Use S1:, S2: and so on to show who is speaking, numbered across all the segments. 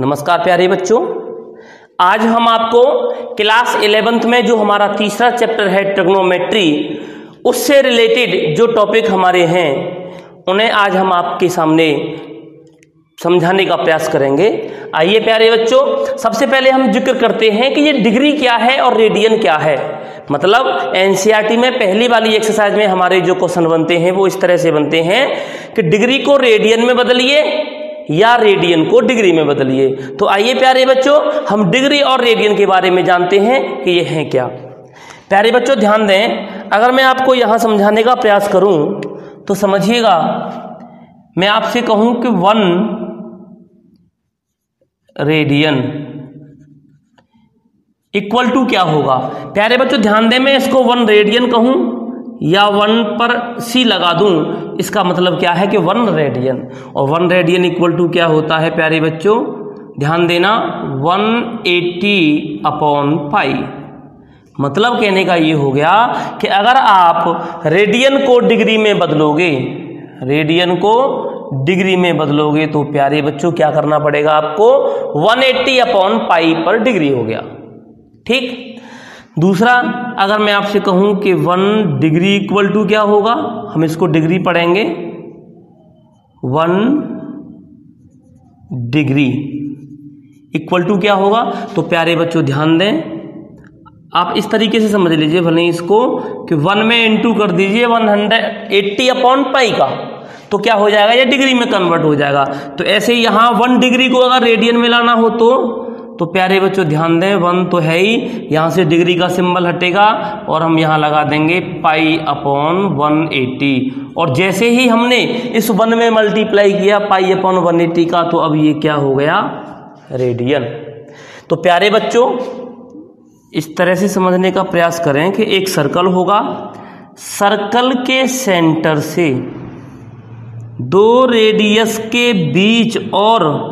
S1: नमस्कार प्यारे बच्चों, आज हम आपको क्लास 11th में जो हमारा तीसरा चैप्टर है ट्रिग्नोमेट्री, उससे रिलेटेड जो टॉपिक हमारे हैं उन्हें आज हम आपके सामने समझाने का प्रयास करेंगे। आइए प्यारे बच्चों, सबसे पहले हम जिक्र करते हैं कि ये डिग्री क्या है और रेडियन क्या है। मतलब एनसीईआरटी में पहली वाली एक्सरसाइज में हमारे जो क्वेश्चन बनते हैं वो इस तरह से बनते हैं कि डिग्री को रेडियन में बदलिए या रेडियन को डिग्री में बदलिए। तो आइए प्यारे बच्चों, हम डिग्री और रेडियन के बारे में जानते हैं कि ये हैं क्या। प्यारे बच्चों ध्यान दें, अगर मैं आपको यहां समझाने का प्रयास करूं तो समझिएगा। मैं आपसे कहूं कि 1 रेडियन इक्वल टू क्या होगा। प्यारे बच्चों ध्यान दें, मैं इसको 1 रेडियन कहूं या 1 पर सी लगा दूं, इसका मतलब क्या है कि 1 रेडियन। और 1 रेडियन इक्वल टू क्या होता है प्यारे बच्चों, ध्यान देना, 180/पाई। मतलब कहने का ये हो गया कि अगर आप रेडियन को डिग्री में बदलोगे, रेडियन को डिग्री में बदलोगे तो प्यारे बच्चों क्या करना पड़ेगा आपको, 180/पाई पर डिग्री हो गया। ठीक। दूसरा, अगर मैं आपसे कहूं कि 1 डिग्री इक्वल टू क्या होगा, हम इसको डिग्री पढ़ेंगे, 1 डिग्री इक्वल टू क्या होगा। तो प्यारे बच्चों ध्यान दें, आप इस तरीके से समझ लीजिए भले इसको कि 1 में इंटू कर दीजिए 180/पाई का, तो क्या हो जाएगा, ये डिग्री में कन्वर्ट हो जाएगा। तो ऐसे ही यहां 1 डिग्री को अगर रेडियन में लाना हो तो प्यारे बच्चों ध्यान दें, 1 तो है ही, यहां से डिग्री का सिंबल हटेगा और हम यहां लगा देंगे पाई/180। और जैसे ही हमने इस 1 में मल्टीप्लाई किया पाई/180 का, तो अब ये क्या हो गया, रेडियन। तो प्यारे बच्चों इस तरह से समझने का प्रयास करें कि एक सर्कल होगा, सर्कल के सेंटर से 2 रेडियस के बीच और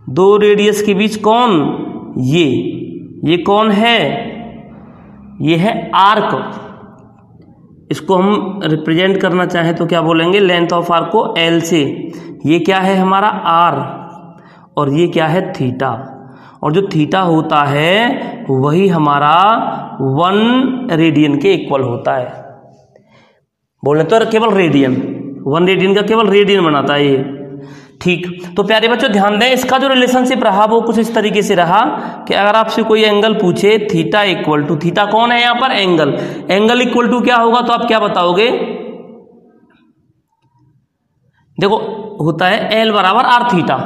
S1: 2 रेडियस के बीच कौन, ये कौन है, ये है आर्क। इसको हम रिप्रेजेंट करना चाहें तो क्या बोलेंगे, लेंथ ऑफ आर्क को एल से। ये क्या है हमारा आर और ये क्या है थीटा। और जो थीटा होता है वही हमारा 1 रेडियन के इक्वल होता है। बोले तो केवल रेडियन, 1 रेडियन का केवल रेडियन बनाता है ये। ठीक। तो प्यारे बच्चों ध्यान दें, इसका जो रिलेशनशिप रहा वो कुछ इस तरीके से रहा कि अगर आपसे कोई एंगल पूछे थीटा इक्वल टू, थीटा कौन है यहां पर, एंगल इक्वल टू क्या होगा, तो आप क्या बताओगे, देखो होता है एल बराबर R theta,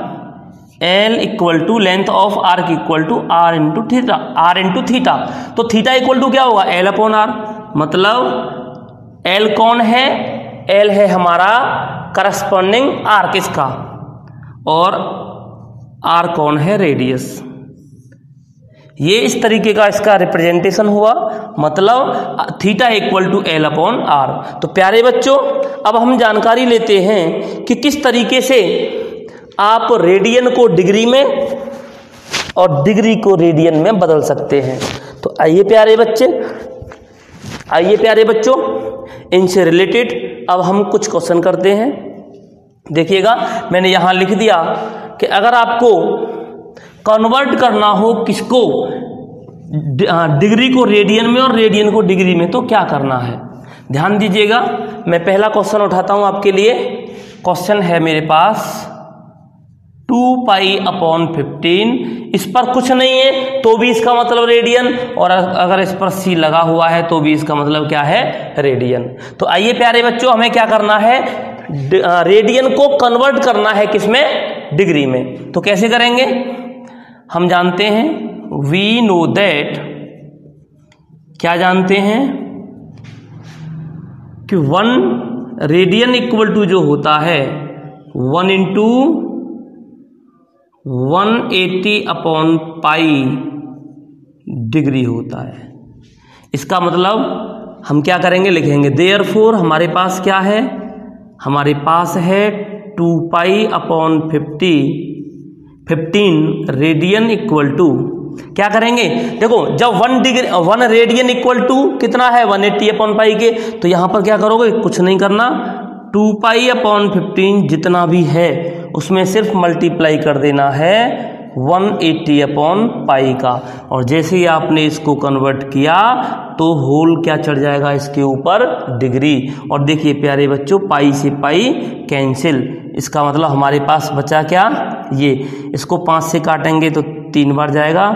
S1: L equal to length of arc equal to R into theta. तो थीटा इक्वल टू क्या होगा, L/R। मतलब एल कौन है, एल है हमारा करस्पॉन्डिंग आर्क इसका, और आर कौन है, रेडियस। ये इस तरीके का इसका रिप्रेजेंटेशन हुआ, मतलब थीटा इक्वल टू L/R। तो प्यारे बच्चों अब हम जानकारी लेते हैं कि किस तरीके से आप रेडियन को डिग्री में और डिग्री को रेडियन में बदल सकते हैं। तो आइए प्यारे बच्चों, इनसे रिलेटेड अब हम कुछ क्वेश्चन करते हैं। देखिएगा मैंने यहां लिख दिया कि अगर आपको कन्वर्ट करना हो किसको, डिग्री को रेडियन में और रेडियन को डिग्री में, तो क्या करना है। ध्यान दीजिएगा, मैं पहला क्वेश्चन उठाता हूं आपके लिए। क्वेश्चन है मेरे पास 2π/15, इस पर कुछ नहीं है तो भी इसका मतलब रेडियन, और अगर इस पर सी लगा हुआ है तो भी इसका मतलब क्या है, रेडियन। तो आइए प्यारे बच्चों, हमें क्या करना है, रेडियन को कन्वर्ट करना है किसमें, डिग्री में। तो कैसे करेंगे, हम जानते हैं, वी नो दैट, क्या जानते हैं कि 1 रेडियन इक्वल टू जो होता है 1 इंटू 180/पाई डिग्री होता है। इसका मतलब हम क्या करेंगे, लिखेंगे देयरफॉर हमारे पास क्या है, हमारे पास है 2π/15 रेडियन इक्वल टू, क्या करेंगे, देखो जब 1 रेडियन इक्वल टू कितना है 180/पाई के, तो यहां पर क्या करोगे, कुछ नहीं करना, 2π/15 जितना भी है उसमें सिर्फ मल्टीप्लाई कर देना है 180 अपॉन पाई का, और जैसे ही आपने इसको कन्वर्ट किया तो होल क्या चढ़ जाएगा इसके ऊपर, डिग्री। और देखिए प्यारे बच्चों, पाई से पाई कैंसिल, इसका मतलब हमारे पास बचा क्या, ये। इसको 5 से काटेंगे तो 3 बार जाएगा,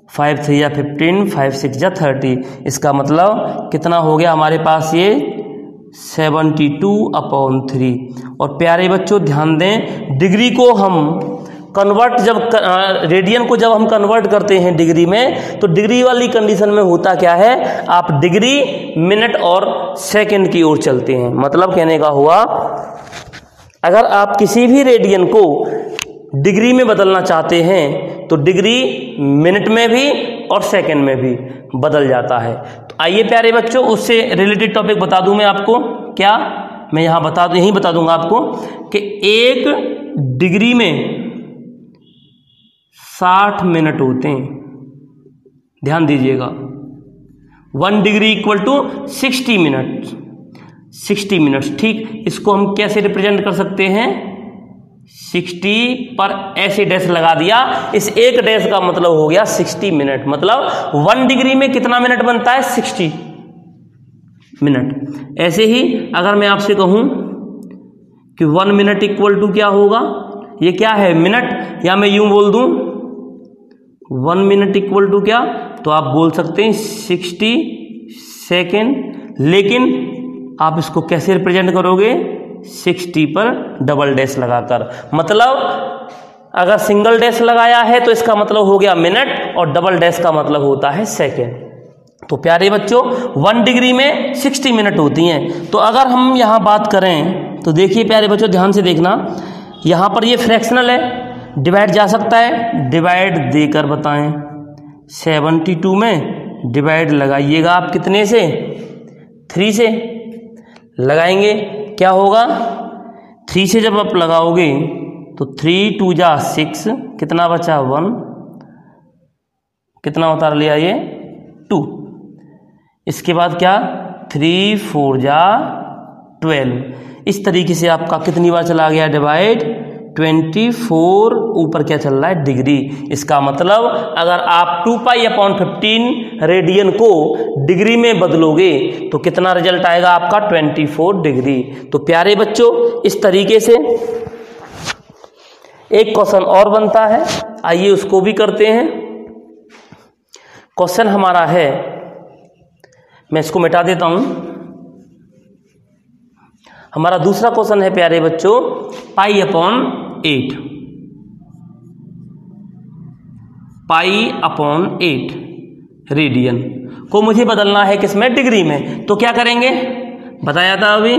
S1: 5 3 या 15, 5 6 या 30, इसका मतलब कितना हो गया हमारे पास, ये 72/3। और प्यारे बच्चों ध्यान दें, डिग्री को हम कन्वर्ट रेडियन को जब हम कन्वर्ट करते हैं डिग्री में, तो डिग्री वाली कंडीशन में होता क्या है, आप डिग्री, मिनट और सेकंड की ओर चलते हैं। मतलब कहने का हुआ, अगर आप किसी भी रेडियन को डिग्री में बदलना चाहते हैं तो डिग्री मिनट में भी और सेकंड में भी बदल जाता है। तो आइए प्यारे बच्चों, उससे रिलेटेड टॉपिक बता दूं मैं आपको। क्या मैं यहां यही बता दूंगा आपको कि 1 डिग्री में 60 मिनट होते हैं। ध्यान दीजिएगा, 1 degree equal to 60 minute, 60 minutes. ठीक, इसको हम कैसे रिप्रेजेंट कर सकते हैं, 60 पर ऐसे डैश लगा दिया, इस एक डैश का मतलब हो गया 60 मिनट। मतलब 1 डिग्री में कितना मिनट बनता है, 60 मिनट। ऐसे ही अगर मैं आपसे कहूं कि 1 मिनट इक्वल टू क्या होगा, ये क्या है, मिनट, या मैं यूं बोल दूं 1 मिनट इक्वल टू क्या, तो आप बोल सकते हैं 60 सेकेंड। लेकिन आप इसको कैसे रिप्रेजेंट करोगे, 60 पर डबल डैश लगाकर। मतलब अगर सिंगल डैश लगाया है तो इसका मतलब हो गया मिनट, और डबल डैश का मतलब होता है सेकेंड। तो प्यारे बच्चों, 1 डिग्री में 60 मिनट होती हैं। तो अगर हम यहाँ बात करें तो देखिए प्यारे बच्चों, ध्यान से देखना, यहाँ पर ये फ्रैक्शनल है, डिवाइड जा सकता है, डिवाइड देकर बताएं। 72 में डिवाइड लगाइएगा आप कितने से, 3 से लगाएंगे, क्या होगा, 3 से जब आप लगाओगे तो 3 2 जा 6, कितना बचा 1, कितना उतार लिया ये 2। इसके बाद क्या, 3 4 जा 12। इस तरीके से आपका कितनी बार चला गया डिवाइड, 24 ऊपर क्या चल रहा है, डिग्री। इसका मतलब अगर आप 2π/15 रेडियन को डिग्री में बदलोगे तो कितना रिजल्ट आएगा आपका, 24 डिग्री। तो प्यारे बच्चों, इस तरीके से एक क्वेश्चन और बनता है, आइए उसको भी करते हैं। क्वेश्चन हमारा है, मैं इसको मिटा देता हूं। हमारा दूसरा क्वेश्चन है प्यारे बच्चों, π/8, π/8 रेडियन को मुझे बदलना है किसमें, डिग्री में। तो क्या करेंगे, बताया था अभी,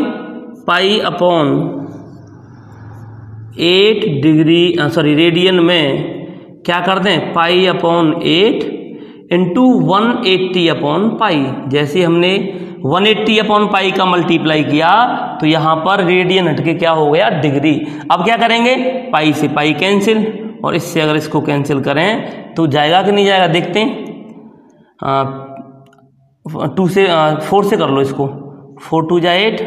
S1: π/8 डिग्री रेडियन में क्या कर दें, π/8 इंटू 180/पाई। जैसे हमने 180/पाई का मल्टीप्लाई किया तो यहाँ पर रेडियन हटके क्या हो गया, डिग्री। अब क्या करेंगे, पाई से पाई कैंसिल, और इससे अगर इसको कैंसिल करें तो जाएगा कि नहीं जाएगा, देखते हैं। 4 से कर लो इसको, 4 2 जा 8,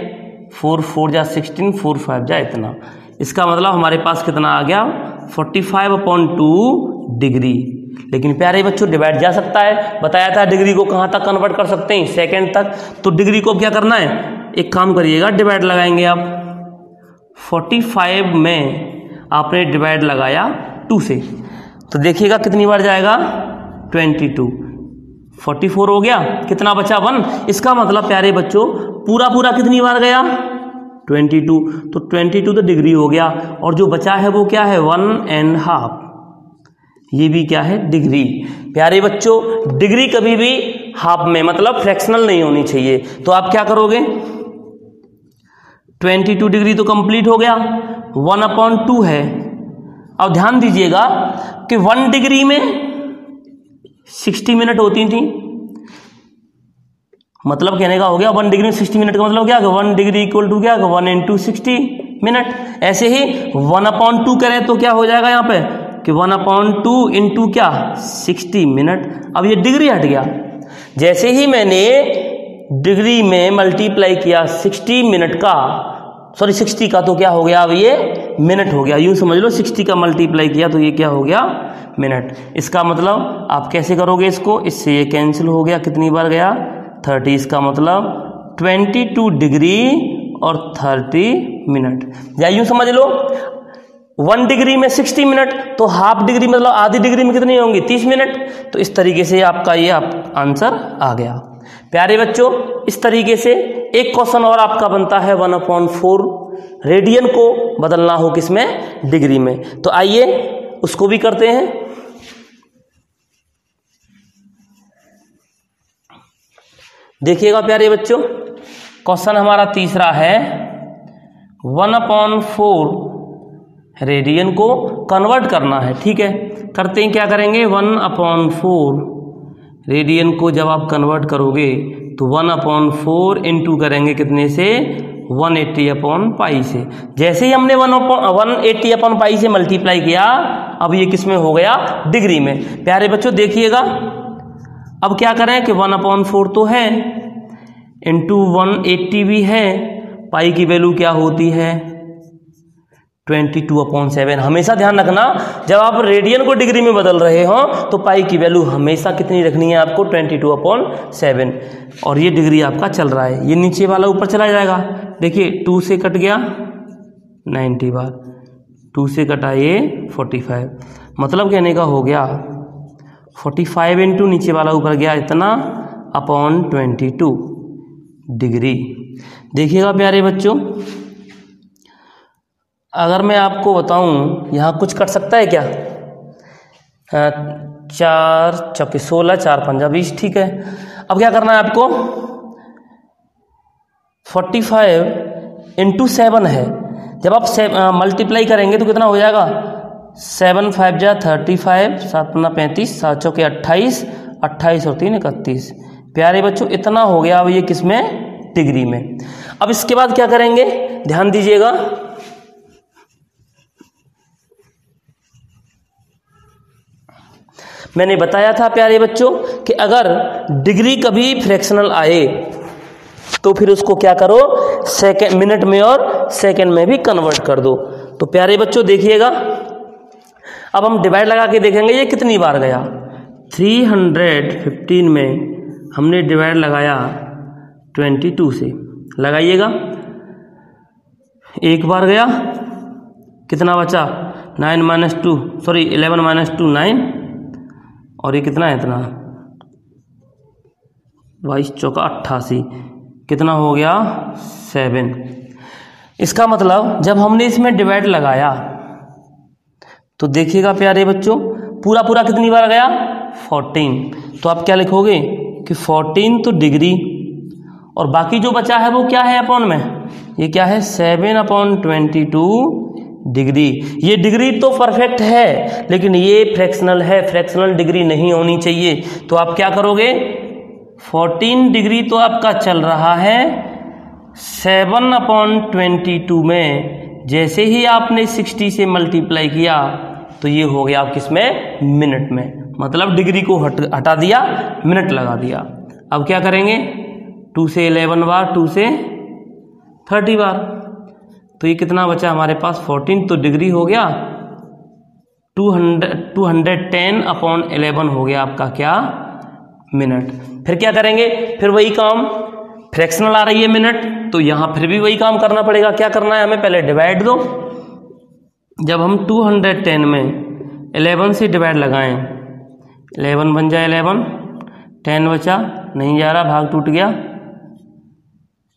S1: 4 4 जा 16, 4 5 जा इतना। इसका मतलब हमारे पास कितना आ गया, 45/2 डिग्री। लेकिन प्यारे बच्चों, डिवाइड जा सकता है, बताया था डिग्री को कहाँ तक कन्वर्ट कर सकते हैं, सेकंड तक। तो डिग्री को क्या करना है, एक काम करिएगा, डिवाइड लगाएंगे आप। 45 में आपने डिवाइड लगाया 2 से, तो देखिएगा कितनी बार जाएगा, 22। 44 हो गया, कितना बचा 1। इसका मतलब प्यारे बच्चों, पूरा कितनी बार गया, 22। तो 22 तो डिग्री हो गया, और जो बचा है वो क्या है, 1.5। ये भी क्या है, डिग्री। प्यारे बच्चों, डिग्री कभी भी हाफ में, मतलब फ्रैक्शनल नहीं होनी चाहिए। तो आप क्या करोगे, 22 डिग्री तो कंप्लीट हो गया, 1/2 है। अब ध्यान दीजिएगा कि 1 डिग्री में 60 मिनट होती थी, मतलब कहने का हो गया 1 डिग्री में 60 मिनट का मतलब क्या, 1 डिग्री इक्वल टू क्या, 1 × 60 मिनट। ऐसे ही 1/2 करें तो क्या हो जाएगा यहाँ पे, कि 1/2 इंटू क्या, 60 मिनट। अब ये डिग्री हट गया, जैसे ही मैंने डिग्री में मल्टीप्लाई किया 60 मिनट का, 60 का, तो क्या हो गया, अब ये मिनट हो गया। यूँ समझ लो 60 का मल्टीप्लाई किया तो ये क्या हो गया, मिनट। इसका मतलब आप कैसे करोगे इसको, इससे ये कैंसिल हो गया, कितनी बार गया 30। इसका मतलब 22 डिग्री और 30 मिनट। या यूँ समझ लो 1 डिग्री में 60 मिनट, तो हाफ डिग्री मतलब आधी डिग्री में कितनी होंगी 30 मिनट। तो इस तरीके से आपका ये आंसर आ गया। प्यारे बच्चों, इस तरीके से एक क्वेश्चन और आपका बनता है 1/4 रेडियन को बदलना हो किसमें, डिग्री में। तो आइए उसको भी करते हैं। देखिएगा प्यारे बच्चों, क्वेश्चन हमारा तीसरा है 1/4 रेडियन को कन्वर्ट करना है। ठीक है, करते हैं, क्या करेंगे 1/4 रेडियन को जब आप कन्वर्ट करोगे तो 1/4 इंटू करेंगे कितने से, 180/π से। जैसे ही हमने 180/π से मल्टीप्लाई किया, अब ये किस में हो गया, डिग्री में। प्यारे बच्चों देखिएगा, अब क्या करें कि 1/4 तो है, इंटू 180 भी है, पाई की वैल्यू क्या होती है 22/7। हमेशा ध्यान रखना, जब आप रेडियन को डिग्री में बदल रहे हो तो पाई की वैल्यू हमेशा कितनी रखनी है आपको, 22/7। और ये डिग्री आपका चल रहा है, ये नीचे वाला ऊपर चला जाएगा। देखिए 2 से कट गया 90 बार, 2 से कटा ये 45, मतलब कहने का हो गया 45 इंटू नीचे वाला ऊपर गया इतना अपॉन 22 डिग्री। देखिएगा प्यारे बच्चों, अगर मैं आपको बताऊं यहाँ कुछ कट सकता है क्या, 4 चौके 16, 4 पंजा 20। ठीक है, अब क्या करना है आपको, 45 इंटू 7 है, जब आप मल्टीप्लाई करेंगे तो कितना हो जाएगा, 7 5 जा 35, 7 पंजा 35, 7 चौके 28, 28 और 3 31। प्यारे बच्चों इतना हो गया। अब ये किसमें, डिग्री में। अब इसके बाद क्या करेंगे, ध्यान दीजिएगा, मैंने बताया था प्यारे बच्चों कि अगर डिग्री कभी फ्रैक्शनल आए तो फिर उसको क्या करो, सेकंड, मिनट में और सेकंड में भी कन्वर्ट कर दो। तो प्यारे बच्चों देखिएगा, अब हम डिवाइड लगा के देखेंगे ये कितनी बार गया। 315 में हमने डिवाइड लगाया 22 से, लगाइएगा, एक बार गया, कितना बचा 9 - 2 सॉरी 11 - 2 9, और ये कितना है, इतना 22 चौका 88, कितना हो गया 7। इसका मतलब जब हमने इसमें डिवाइड लगाया तो देखिएगा प्यारे बच्चों, पूरा पूरा कितनी बार गया 14। तो आप क्या लिखोगे कि 14 तो डिग्री, और बाकी जो बचा है वो क्या है अपॉन में, ये क्या है 7/22 डिग्री। ये डिग्री तो परफेक्ट है, लेकिन ये फ्रैक्शनल है, फ्रैक्शनल डिग्री नहीं होनी चाहिए। तो आप क्या करोगे, 14 डिग्री तो आपका चल रहा है, 7/22 में जैसे ही आपने 60 से मल्टीप्लाई किया तो ये हो गया आप किसमें, मिनट में। मतलब डिग्री को हटा दिया, मिनट लगा दिया। अब क्या करेंगे, 2 से 11 बार, 2 से 30 बार, तो ये कितना बचा हमारे पास 14, तो डिग्री हो गया 210/11 हो गया आपका क्या, मिनट। फिर क्या करेंगे, फिर वही काम, फ्रैक्शनल आ रही है मिनट, तो यहाँ फिर भी वही काम करना पड़ेगा। क्या करना है हमें, पहले डिवाइड दो। जब हम 210 में 11 से डिवाइड लगाएं, 11 बन जाए 11, 10 बचा, नहीं जा रहा, भाग टूट गया,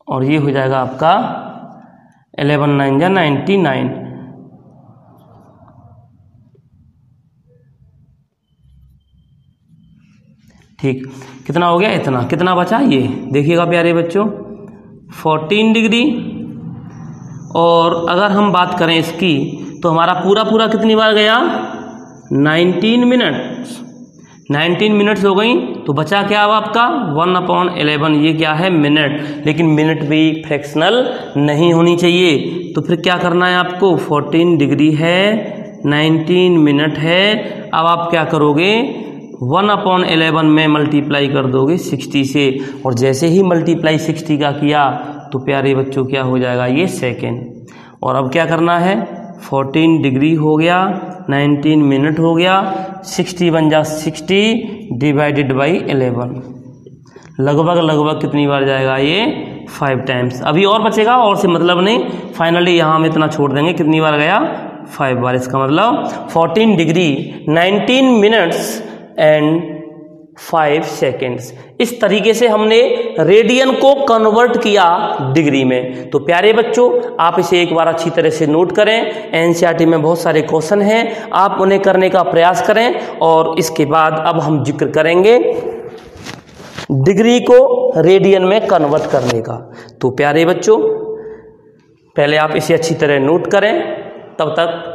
S1: और ये हो जाएगा आपका 11 9 जा 99। ठीक, कितना हो गया, इतना। कितना बचा, ये देखिएगा प्यारे बच्चों 14 डिग्री। और अगर हम बात करें इसकी तो हमारा पूरा पूरा कितनी बार गया, 19 मिनट। 19 मिनट्स हो गई, तो बचा क्या अब आपका 1/11, ये क्या है, मिनट। लेकिन मिनट भी फ्रैक्शनल नहीं होनी चाहिए। तो फिर क्या करना है आपको, 14 डिग्री है, 19 मिनट है। अब आप क्या करोगे, 1/11 में मल्टीप्लाई कर दोगे 60 से, और जैसे ही मल्टीप्लाई 60 का किया तो प्यारे बच्चों क्या हो जाएगा, ये सेकेंड। और अब क्या करना है, 14 डिग्री हो गया, 19 मिनट हो गया, 60 बन जा 60 डिवाइडेड बाई 11, लगभग कितनी बार जाएगा ये 5 टाइम्स। अभी और बचेगा, और से मतलब नहीं, फाइनली यहाँ हम इतना छोड़ देंगे, कितनी बार गया 5 बार। इसका मतलब 14 डिग्री 19 मिनट्स एंड 5 सेकेंड्स। इस तरीके से हमने रेडियन को कन्वर्ट किया डिग्री में। तो प्यारे बच्चों, आप इसे एक बार अच्छी तरह से नोट करें। एनसीईआरटी में बहुत सारे क्वेश्चन हैं, आप उन्हें करने का प्रयास करें। और इसके बाद अब हम जिक्र करेंगे डिग्री को रेडियन में कन्वर्ट करने का। तो प्यारे बच्चों, पहले आप इसे अच्छी तरह नोट करें, तब तक